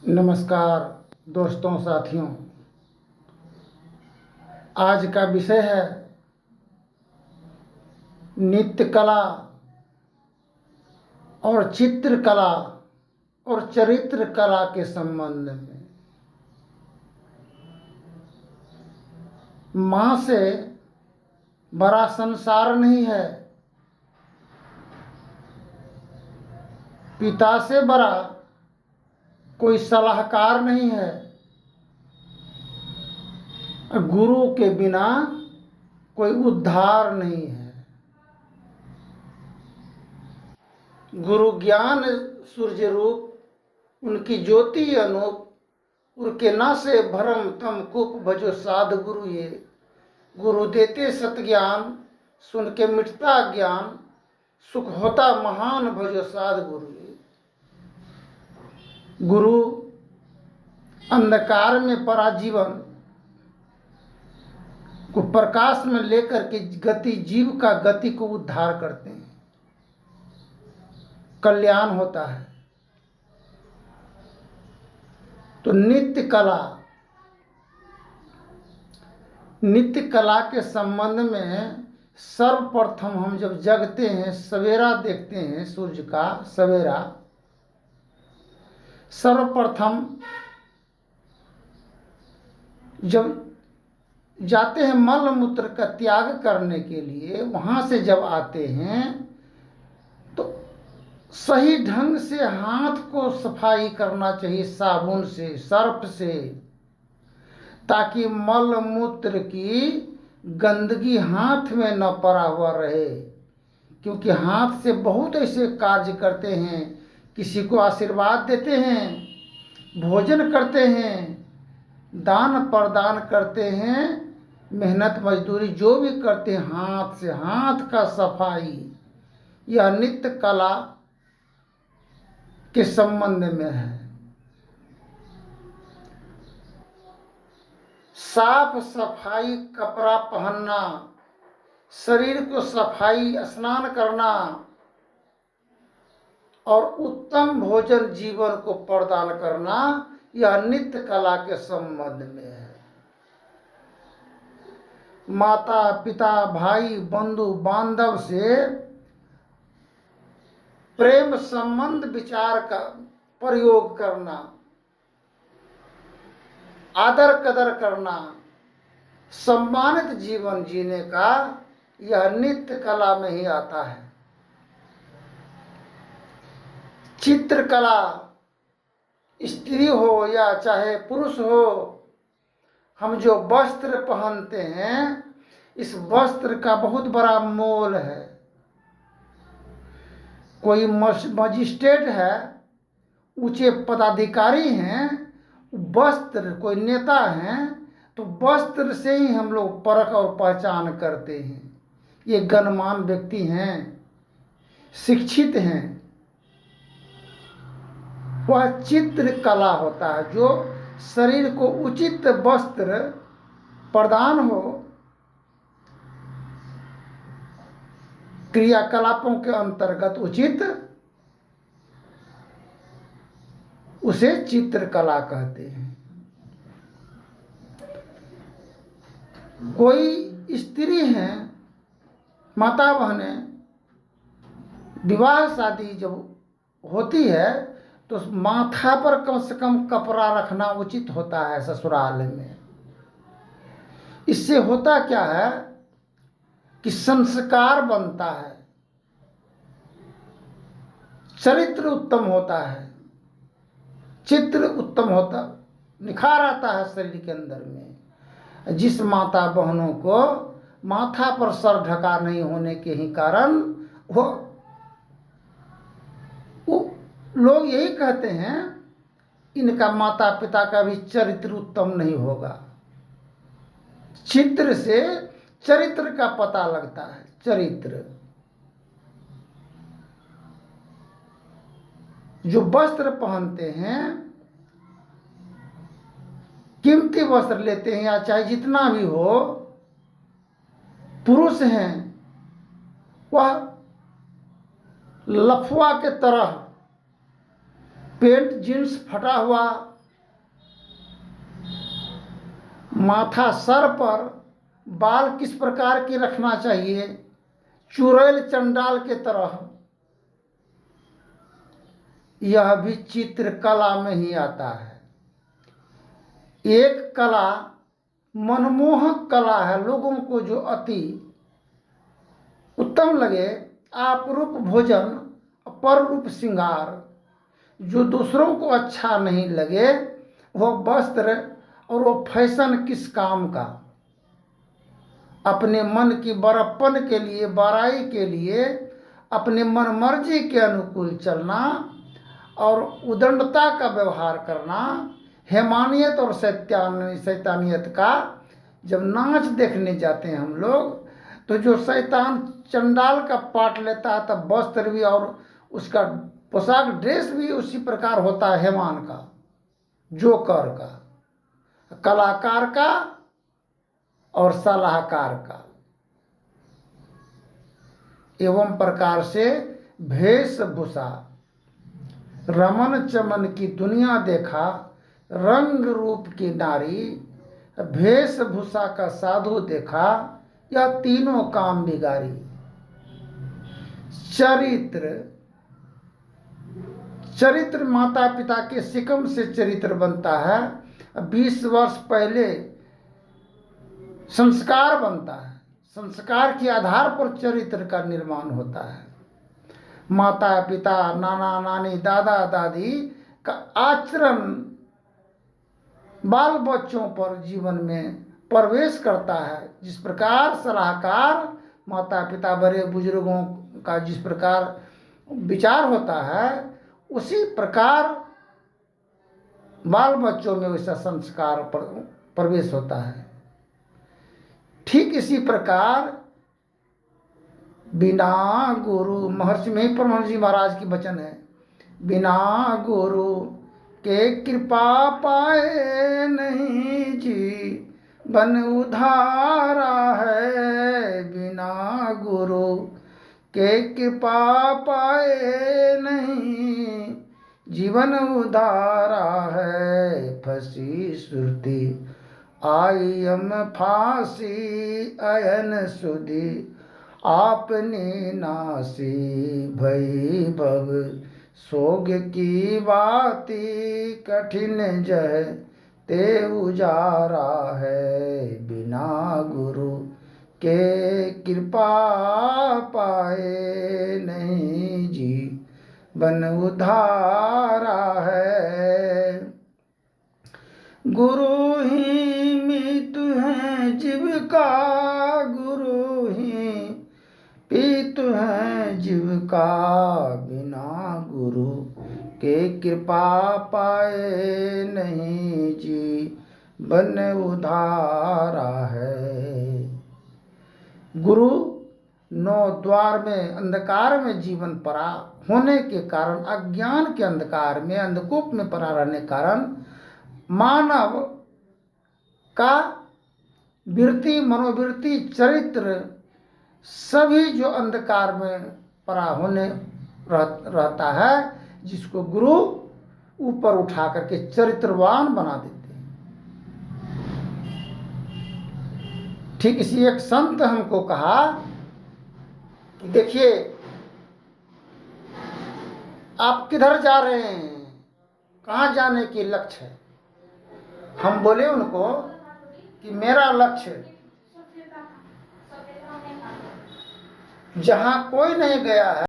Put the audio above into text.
नमस्कार दोस्तों साथियों। आज का विषय है नृत्य कला और चित्रकला और चरित्र कला के संबंध में। माँ से बड़ा संसार नहीं है, पिता से बड़ा कोई सलाहकार नहीं है, गुरु के बिना कोई उद्धार नहीं है। गुरु ज्ञान सूर्य रूप, उनकी ज्योति अनूप, उनके ना से भरम तम कूप भजो साध गुरु ये। गुरु देते सत ज्ञान, सुन के मिटता ज्ञान, सुख होता महान भजो साध गुरु ये। गुरु अंधकार में परा जीवन को प्रकाश में लेकर के गति जीव का गति को उद्धार करते हैं, कल्याण होता है। तो नृत्य कला के संबंध में सर्वप्रथम हम जब जगते हैं, सवेरा देखते हैं, सूर्य का सवेरा, सर्वप्रथम जब जाते हैं मल मूत्र का त्याग करने के लिए, वहाँ से जब आते हैं तो सही ढंग से हाथ को सफाई करना चाहिए, साबुन से, सर्फ से, ताकि मल मूत्र की गंदगी हाथ में न पड़ा हुआ रहे। क्योंकि हाथ से बहुत ऐसे कार्य करते हैं, किसी को आशीर्वाद देते हैं, भोजन करते हैं, दान प्रदान करते हैं, मेहनत मजदूरी जो भी करते हैं हाथ से, हाथ का सफाई, यह नृत्य कला के संबंध में है। साफ सफाई कपड़ा पहनना, शरीर को सफाई, स्नान करना और उत्तम भोजन जीवन को प्रदान करना, यह नृत्य कला के संबंध में है। माता पिता भाई बंधु बांधव से प्रेम संबंध विचार का प्रयोग करना, आदर कदर करना, सम्मानित जीवन जीने का, यह नृत्य कला में ही आता है। चित्रकला, स्त्री हो या चाहे पुरुष हो, हम जो वस्त्र पहनते हैं, इस वस्त्र का बहुत बड़ा मोल है। कोई मजिस्ट्रेट है, ऊंचे पदाधिकारी हैं, वस्त्र, कोई नेता हैं, तो वस्त्र से ही हम लोग परख और पहचान करते हैं, ये गणमान्य व्यक्ति हैं, शिक्षित हैं। वह चित्र कला होता है, जो शरीर को उचित वस्त्र प्रदान हो, क्रियाकलापों के अंतर्गत उचित, उसे चित्रकला कहते हैं। कोई स्त्री हैं, माता बहनें, विवाह शादी जब होती है तो माथा पर कम से कम कपड़ा रखना उचित होता है ससुराल में। इससे होता क्या है कि संस्कार बनता है, चरित्र उत्तम होता है, चित्र उत्तम होता, निखार आता है शरीर के अंदर में। जिस माता बहनों को माथा पर सर ढका नहीं होने के ही कारण वो लोग यही कहते हैं, इनका माता पिता का भी चरित्र उत्तम नहीं होगा। चित्र से चरित्र का पता लगता है। चरित्र, जो वस्त्र पहनते हैं, कीमती वस्त्र लेते हैं, या चाहे जितना भी हो, पुरुष हैं, वह लफुआ के तरह पेंट जींस फटा हुआ माथा सर पर, बाल किस प्रकार के रखना चाहिए, चुड़ैल चंडाल के तरह, यह भी चित्रकला में ही आता है। एक कला मनमोहक कला है, लोगों को जो अति उत्तम लगे, आपरूप भोजन पर रूप श्रृंगार। जो दूसरों को अच्छा नहीं लगे वह वस्त्र और वो फैशन किस काम का। अपने मन की बड़प्पन के लिए, बड़ाई के लिए अपने मन मर्जी के अनुकूल चलना और उदंडता का व्यवहार करना, हैवानियत और शैतानियत का जब नाच देखने जाते हैं हम लोग, तो जो शैतान चंडाल का पाठ लेता है तब वस्त्र भी और उसका पोशाक ड्रेस भी उसी प्रकार होता है, हैवान का, जोकर का, कलाकार का और सलाहकार का। एवं प्रकार से वेशभूषा, रमन चमन की दुनिया देखा, रंग रूप की नारी, वेशभूषा का साधु देखा, यह तीनों काम बिगाड़ी। चरित्र माता पिता के सिकम से चरित्र बनता है। 20 वर्ष पहले संस्कार बनता है, संस्कार के आधार पर चरित्र का निर्माण होता है। माता पिता, नाना नानी, दादा दादी का आचरण बाल बच्चों पर जीवन में प्रवेश करता है। जिस प्रकार सलाहकार, माता पिता, बड़े बुजुर्गों का जिस प्रकार विचार होता है, उसी प्रकार बाल बच्चों में वैसा संस्कार प्रवेश होता है। ठीक इसी प्रकार बिना गुरु, महर्षि में परमहंस जी महाराज की वचन है, बिना गुरु के कृपा पाए नहीं जीवन उधारा है। बिना गुरु के कृपा पाए नहीं जीवन उधारा है। फंसी सुरती आई हम फांसी अयन सुधी, आपने नासी भई भव सोग की बाती कठिन जह ते उजारा है। बिना गुरु के कृपा पाए नहीं जीवन उधारा है। गुरु ही मृत्यु है जीव का, गुरु ही पीतु है जीव का। बिना गुरु के कृपा पाए नहीं जीवन उधारा है। गुरु नौ द्वार में अंधकार में जीवन पड़ा होने के कारण, अज्ञान के अंधकार में, अंधकूप में पड़ा रहने के कारण मानव का वृत्ति, मनोवृत्ति, चरित्र सभी जो अंधकार में पड़ा होने रहता है, जिसको गुरु ऊपर उठा करके चरित्रवान बना देते हैं। ठीक इसी एक संत हमको कहा कि देखिए आप किधर जा रहे हैं, कहाँ जाने की लक्ष्य है। हम बोले उनको कि मेरा लक्ष्य जहाँ कोई नहीं गया है